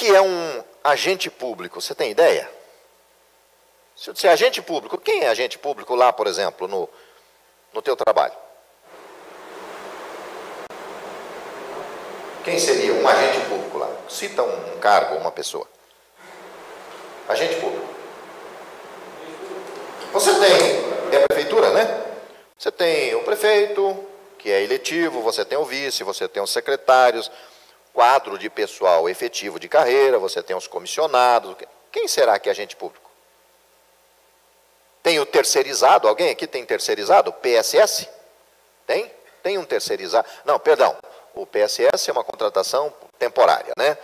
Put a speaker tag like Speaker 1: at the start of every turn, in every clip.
Speaker 1: que é um agente público? Você tem ideia? Se eu disser agente público, quem é agente público lá, por exemplo, no teu trabalho? Quem seria um agente público lá? Cita um cargo, uma pessoa. Agente público. Você tem, é a prefeitura, né? Você tem o prefeito, que é eletivo, você tem o vice, você tem os secretários, quadro de pessoal efetivo de carreira, você tem os comissionados. Quem será que é agente público? Tem o terceirizado, alguém aqui tem terceirizado? PSS? Tem? Tem um terceirizado? Não, perdão, o PSS é uma contratação temporária, né?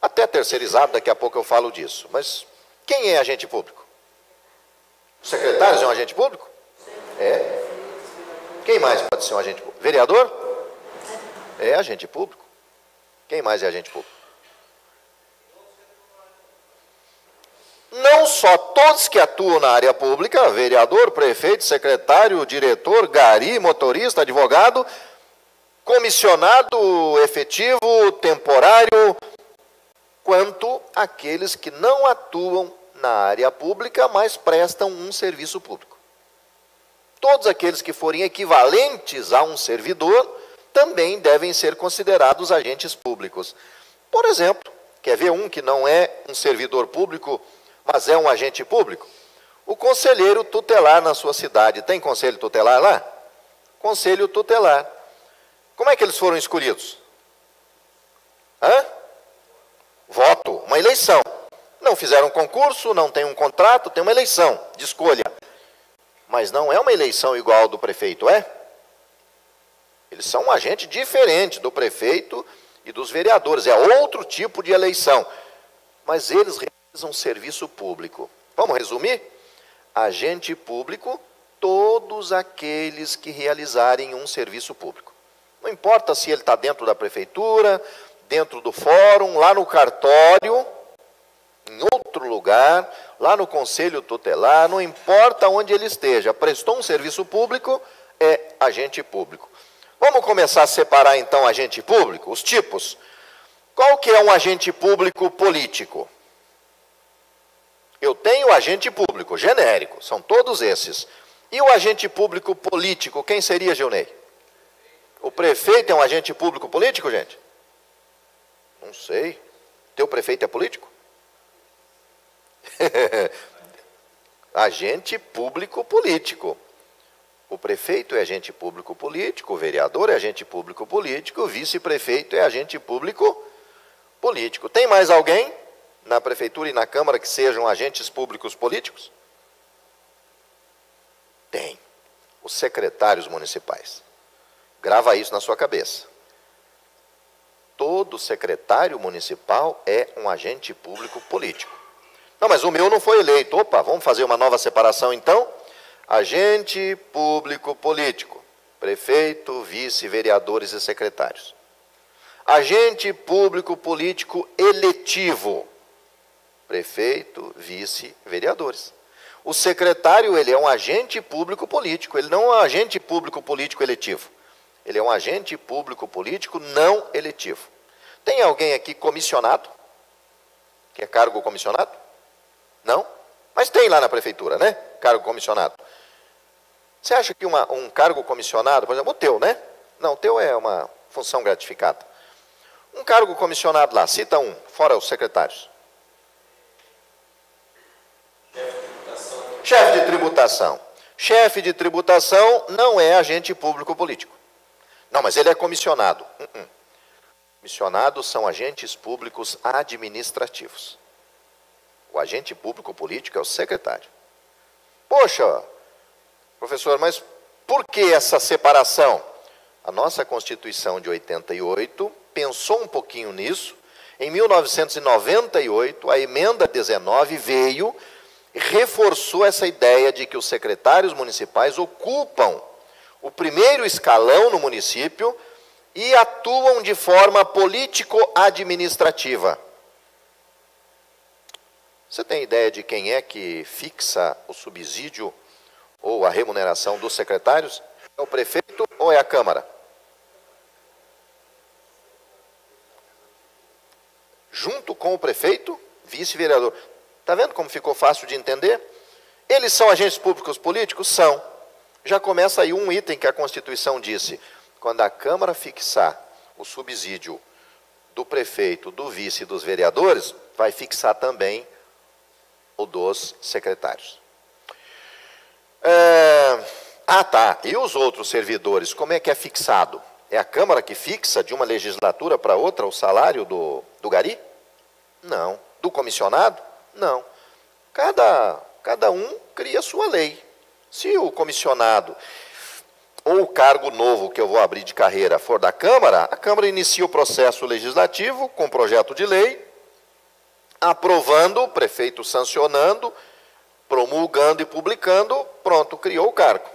Speaker 1: Até terceirizado, daqui a pouco eu falo disso. Mas quem é agente público? Os secretários é um agente público? É. Quem mais pode ser um agente público? Vereador? É agente público. Quem mais é agente público? Não só todos que atuam na área pública, vereador, prefeito, secretário, diretor, gari, motorista, advogado, comissionado efetivo, temporário, quanto aqueles que não atuam na área pública, mas prestam um serviço público. Todos aqueles que forem equivalentes a um servidor também devem ser considerados agentes públicos. Por exemplo, quer ver um que não é um servidor público, mas é um agente público? O conselheiro tutelar na sua cidade. Tem conselho tutelar lá? Conselho tutelar. Como é que eles foram escolhidos? Voto, uma eleição. Não fizeram concurso, não tem um contrato, tem uma eleição de escolha. Mas não é uma eleição igual ao do prefeito, é? Eles são um agente diferente do prefeito e dos vereadores. É outro tipo de eleição. Mas eles realizam serviço público. Vamos resumir? Agente público, todos aqueles que realizarem um serviço público. Não importa se ele está dentro da prefeitura, dentro do fórum, lá no cartório, em outro lugar, lá no conselho tutelar, não importa onde ele esteja, prestou um serviço público, é agente público. Vamos começar a separar então agente público, os tipos. Qual que é um agente público político? Eu tenho o agente público genérico, são todos esses. E o agente público político, quem seria, Gilney? O prefeito é um agente público político, gente? Não sei. Teu prefeito é político? Agente público político. O prefeito é agente público político, o vereador é agente público político, o vice-prefeito é agente público político. Tem mais alguém na prefeitura e na Câmara que sejam agentes públicos políticos? Tem. Os secretários municipais. Grava isso na sua cabeça. Todo secretário municipal é um agente público político. Não, mas o meu não foi eleito. Opa, vamos fazer uma nova separação então? Agente público político. Prefeito, vice, vereadores e secretários. Agente público político eletivo. Prefeito, vice, vereadores. O secretário, ele é um agente público político. Ele não é um agente público político eletivo. Ele é um agente público político não eletivo. Tem alguém aqui comissionado? Que é cargo comissionado? Não? Mas tem lá na prefeitura, né? Cargo comissionado. Você acha que um cargo comissionado, por exemplo, o teu, né? Não, o teu é uma função gratificada. Um cargo comissionado lá, cita um, fora os secretários. Chefe de tributação. Chefe de tributação não é agente público político. Não, mas ele é comissionado. Comissionados são agentes públicos administrativos. O agente público político é o secretário. Poxa, professor, mas por que essa separação? A nossa Constituição de 88 pensou um pouquinho nisso. Em 1998, a emenda 19 veio e reforçou essa ideia de que os secretários municipais ocupam o primeiro escalão no município e atuam de forma político-administrativa. Você tem ideia de quem é que fixa o subsídio ou a remuneração dos secretários? É o prefeito ou é a Câmara? junto com o prefeito, vice-vereador. Está vendo como ficou fácil de entender? Eles são agentes públicos políticos? São. Já começa aí um item que a Constituição disse. Quando a Câmara fixar o subsídio do prefeito, do vice e dos vereadores, vai fixar também o dos secretários. Tá. E os outros servidores, como é que é fixado? É a Câmara que fixa de uma legislatura para outra o salário do gari? Não. Do comissionado? Não. Cada um cria a sua lei. Se o comissionado ou o cargo novo que eu vou abrir de carreira for da Câmara, a Câmara inicia o processo legislativo com projeto de lei, aprovando, o prefeito sancionando, promulgando e publicando, pronto, criou o cargo.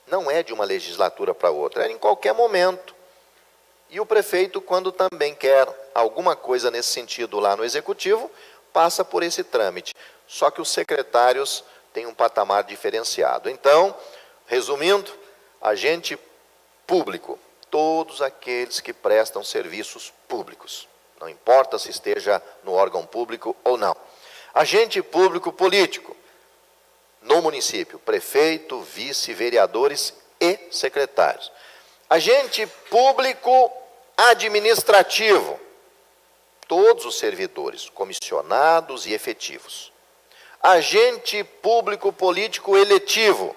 Speaker 1: Não é de uma legislatura para outra, é em qualquer momento. E o prefeito, quando também quer alguma coisa nesse sentido lá no Executivo, passa por esse trâmite. Só que os secretários têm um patamar diferenciado. Então, resumindo, agente público, todos aqueles que prestam serviços públicos, não importa se esteja no órgão público ou não. Agente público político, no município, prefeito, vice, vereadores e secretários. Agente público administrativo, todos os servidores, comissionados e efetivos. Agente público político eletivo,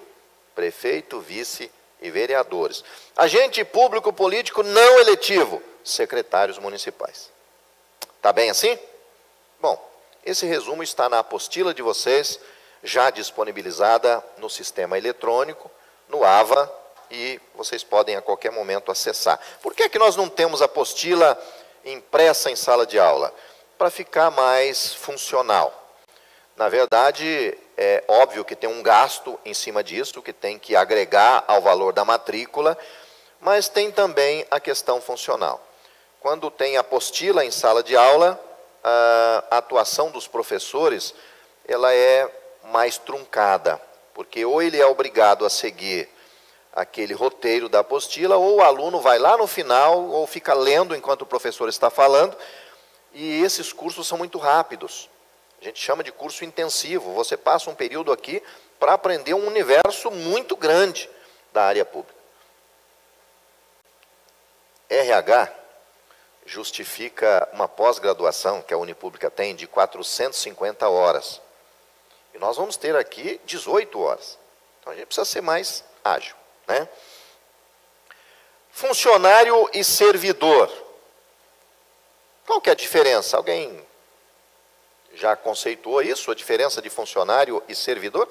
Speaker 1: prefeito, vice e vereadores. Agente público político não eletivo, secretários municipais. Tá bem assim? Bom, esse resumo está na apostila de vocês, já disponibilizada no sistema eletrônico, no AVA, e vocês podem a qualquer momento acessar. Por que nós não temos apostila impressa em sala de aula? Para ficar mais funcional. Na verdade, é óbvio que tem um gasto em cima disso, que tem que agregar ao valor da matrícula, mas tem também a questão funcional. Quando tem apostila em sala de aula, a atuação dos professores, ela é mais truncada, porque ou ele é obrigado a seguir aquele roteiro da apostila, ou o aluno vai lá no final, ou fica lendo enquanto o professor está falando, e esses cursos são muito rápidos. A gente chama de curso intensivo. Você passa um período aqui para aprender um universo muito grande da área pública. RH justifica uma pós-graduação que a Unipública tem de 450 horas. E nós vamos ter aqui 18 horas. Então a gente precisa ser mais ágil, né? Funcionário e servidor. Qual que é a diferença? Alguém já conceituou isso, a diferença de funcionário e servidor?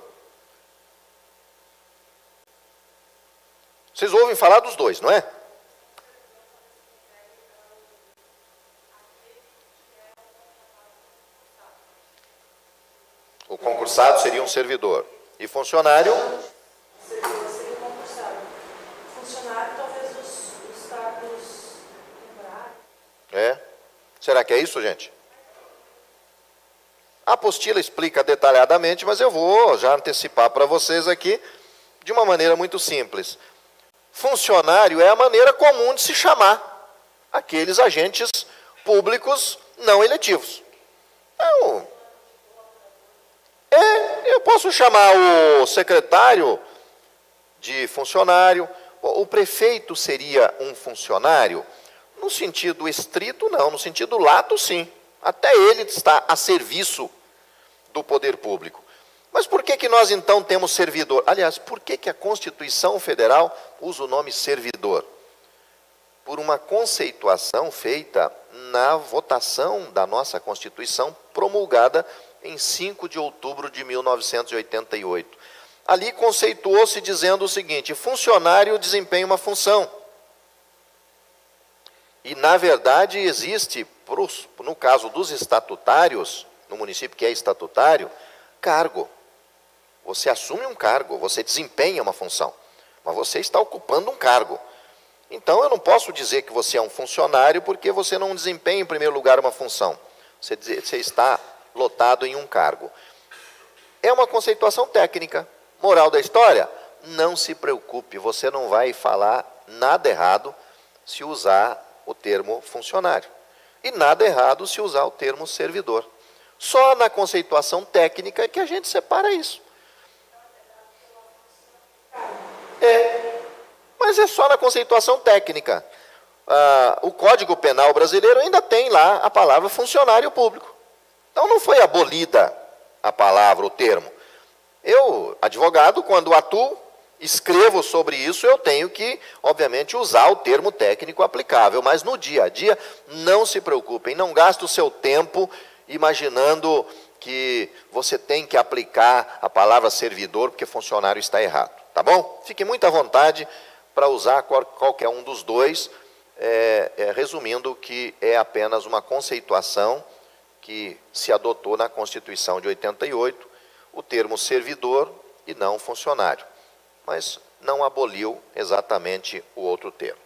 Speaker 1: Vocês ouvem falar dos dois, não é? O concursado seria um servidor. E funcionário?
Speaker 2: Servidor seria um concursado. Funcionário, talvez os cargos temporários.
Speaker 1: Será que é isso, gente? A apostila explica detalhadamente, mas eu vou já antecipar para vocês aqui de uma maneira muito simples. Funcionário é a maneira comum de se chamar aqueles agentes públicos não eletivos. Então, eu posso chamar o secretário de funcionário. O prefeito seria um funcionário? No sentido estrito, não. No sentido lato, sim. Até ele está a serviço do poder público. Mas por que nós então temos servidor? Aliás, por que a Constituição Federal usa o nome servidor? Por uma conceituação feita na votação da nossa Constituição, promulgada em 5 de outubro de 1988. Ali conceituou-se dizendo o seguinte: funcionário desempenha uma função. E, na verdade, existe, no caso dos estatutários, no município que é estatutário, cargo. Você assume um cargo, você desempenha uma função, mas você está ocupando um cargo. Então, eu não posso dizer que você é um funcionário porque você não desempenha, em primeiro lugar, uma função. Você está lotado em um cargo. É uma conceituação técnica. Moral da história? Não se preocupe, você não vai falar nada errado se usar o termo funcionário. e nada errado se usar o termo servidor. Só na conceituação técnica é que a gente separa isso. Mas é só na conceituação técnica. O Código Penal brasileiro ainda tem lá a palavra funcionário público. Então não foi abolida a palavra, o termo. Eu, advogado, quando atuo, escrevo sobre isso, eu tenho que, obviamente, usar o termo técnico aplicável. Mas no dia a dia, não se preocupem, não gaste o seu tempo imaginando que você tem que aplicar a palavra servidor porque funcionário está errado. Tá bom? Fique muito à vontade para usar qualquer um dos dois, resumindo que é apenas uma conceituação que se adotou na Constituição de 88, o termo servidor e não funcionário, mas não aboliu exatamente o outro termo.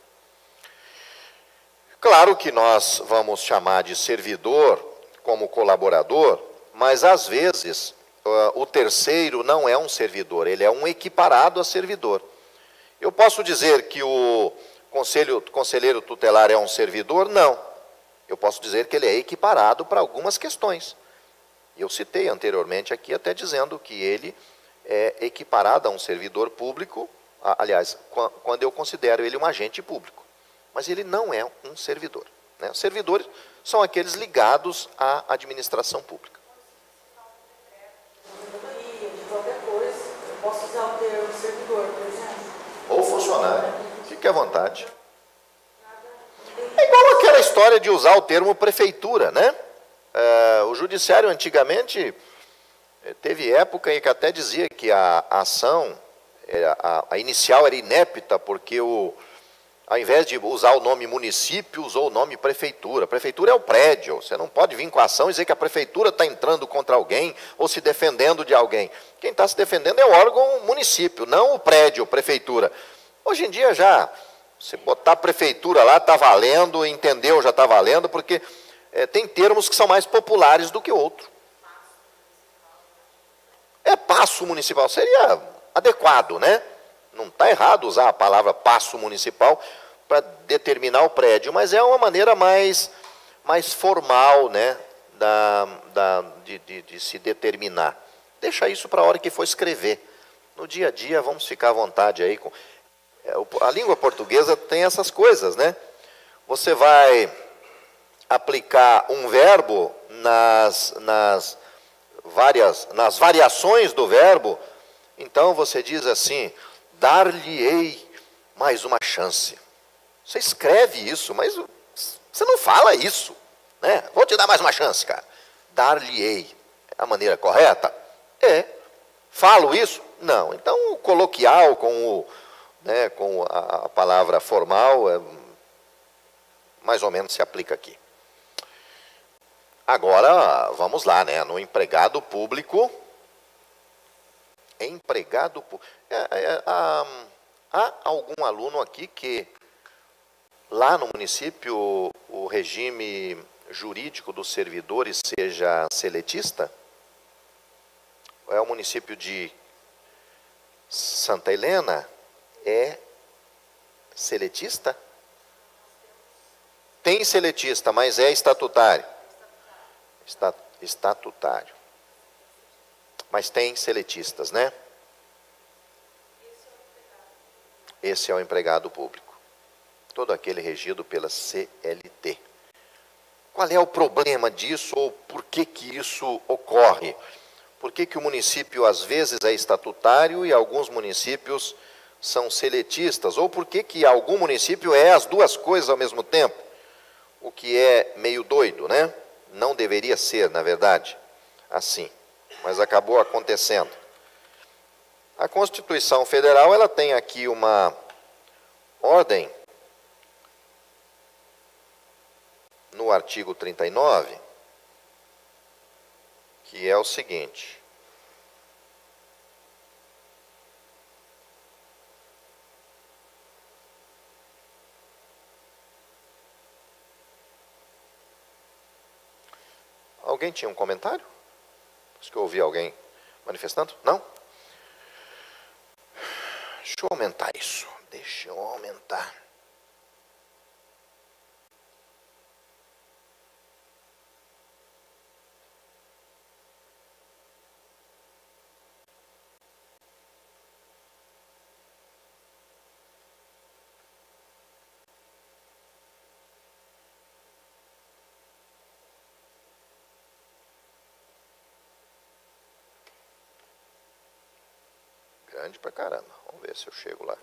Speaker 1: Claro que nós vamos chamar de servidor como colaborador, mas às vezes o terceiro não é um servidor, ele é um equiparado a servidor. Eu posso dizer que o conselheiro tutelar é um servidor? Não. Eu posso dizer que ele é equiparado para algumas questões. Eu citei anteriormente aqui até dizendo que ele é equiparado a um servidor público, aliás, quando eu considero ele um agente público. Mas ele não é um servidor, né? Os servidores são aqueles ligados à administração pública.
Speaker 2: Eu posso usar o termo servidor, por exemplo?
Speaker 1: Ou funcionário, fique à vontade. É igual aquela história de usar o termo prefeitura, né? O judiciário antigamente teve época em que até dizia que a ação, a inicial era inépita, porque ao invés de usar o nome município, usou o nome prefeitura. Prefeitura é o prédio, você não pode vir com a ação e dizer que a prefeitura está entrando contra alguém ou se defendendo de alguém. Quem está se defendendo é o órgão município, não o prédio, prefeitura. Hoje em dia já, se botar prefeitura lá, está valendo, entendeu, já está valendo, porque tem termos que são mais populares do que outro. Paço municipal, seria adequado, né? Não está errado usar a palavra paço municipal para determinar o prédio, mas é uma maneira mais formal, né, de se determinar. Deixa isso para a hora que for escrever. No dia a dia, vamos ficar à vontade aí. A língua portuguesa tem essas coisas, né? Você vai aplicar um verbo nas variações do verbo, então você diz assim: dar-lhe-ei mais uma chance. Você escreve isso, mas você não fala isso, né? Vou te dar mais uma chance, cara. Dar-lhe-ei. É a maneira correta? Falo isso? Não. Então, o coloquial com a palavra formal, mais ou menos se aplica aqui. Agora, vamos lá, né? No empregado público. Há algum aluno aqui que lá no município o regime jurídico dos servidores seja seletista? É o município de Santa Helena? É seletista? Tem seletista, mas é estatutário. Estatutário. Mas tem seletistas, né? Esse é o empregado público. Todo aquele regido pela CLT. Qual é o problema disso ou por que isso ocorre? Por que o município às vezes é estatutário e alguns municípios são seletistas? Ou por que algum município é as duas coisas ao mesmo tempo? O que é meio doido, né? Não deveria ser, na verdade, assim. Mas acabou acontecendo. A Constituição Federal, ela tem aqui uma ordem, no artigo 39, que é o seguinte: alguém tinha um comentário? Acho que eu ouvi alguém manifestando? Não? Deixa eu aumentar isso. Deixa eu aumentar. Grande pra caramba. Vamos ver se eu chego lá.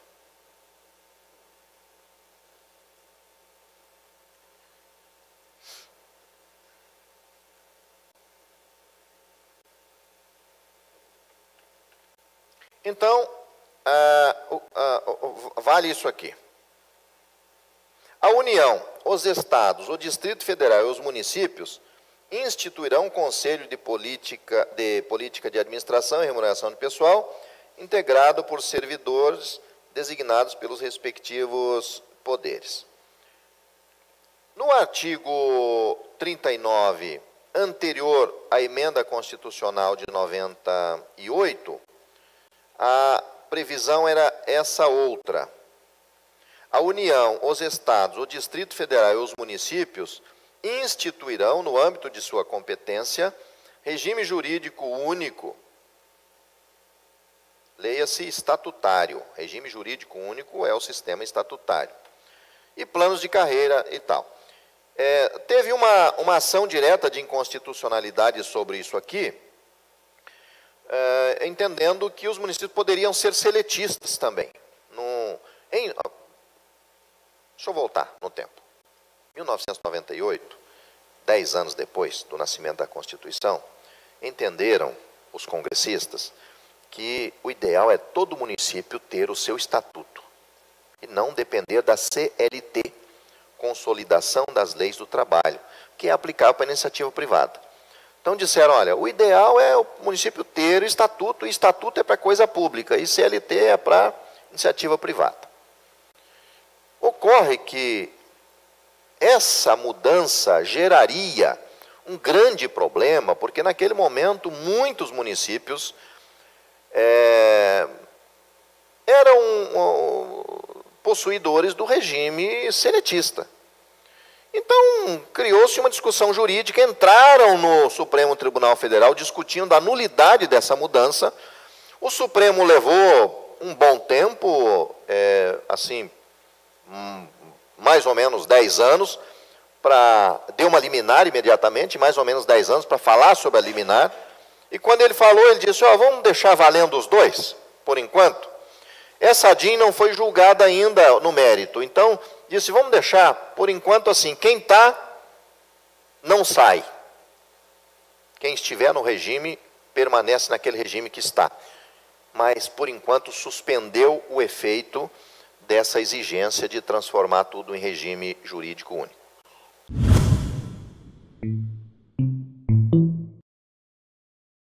Speaker 1: Então, vale isso aqui. A União, os Estados, o Distrito Federal e os municípios instituirão um Conselho de Política de Administração e Remuneração de Pessoal, integrado por servidores designados pelos respectivos poderes. No artigo 39, anterior à emenda constitucional de 98, a previsão era essa outra. A União, os Estados, o Distrito Federal e os municípios instituirão, no âmbito de sua competência, regime jurídico único, leia-se estatutário, regime jurídico único é o sistema estatutário, e planos de carreira e tal. Teve uma ação direta de inconstitucionalidade sobre isso aqui, entendendo que os municípios poderiam ser seletistas também. Deixa eu voltar no tempo. 1998, 10 anos depois do nascimento da Constituição, entenderam os congressistas que o ideal é todo município ter o seu estatuto e não depender da CLT, Consolidação das Leis do Trabalho, que é aplicável para a iniciativa privada. Então disseram, olha, o ideal é o município ter o estatuto, e estatuto é para coisa pública, e CLT é para iniciativa privada. Ocorre que essa mudança geraria um grande problema, porque naquele momento muitos municípios eram possuidores do regime seletista. Então, criou-se uma discussão jurídica, entraram no Supremo Tribunal Federal discutindo a nulidade dessa mudança. O Supremo levou um bom tempo, mais ou menos 10 anos, deu uma liminar imediatamente, mais ou menos 10 anos, para falar sobre a liminar. E quando ele falou, ele disse, vamos deixar valendo os dois, por enquanto. Essa DIN não foi julgada ainda no mérito, então disse, vamos deixar, por enquanto, assim, quem está, não sai. Quem estiver no regime, permanece naquele regime que está. Mas, por enquanto, suspendeu o efeito dessa exigência de transformar tudo em regime jurídico único.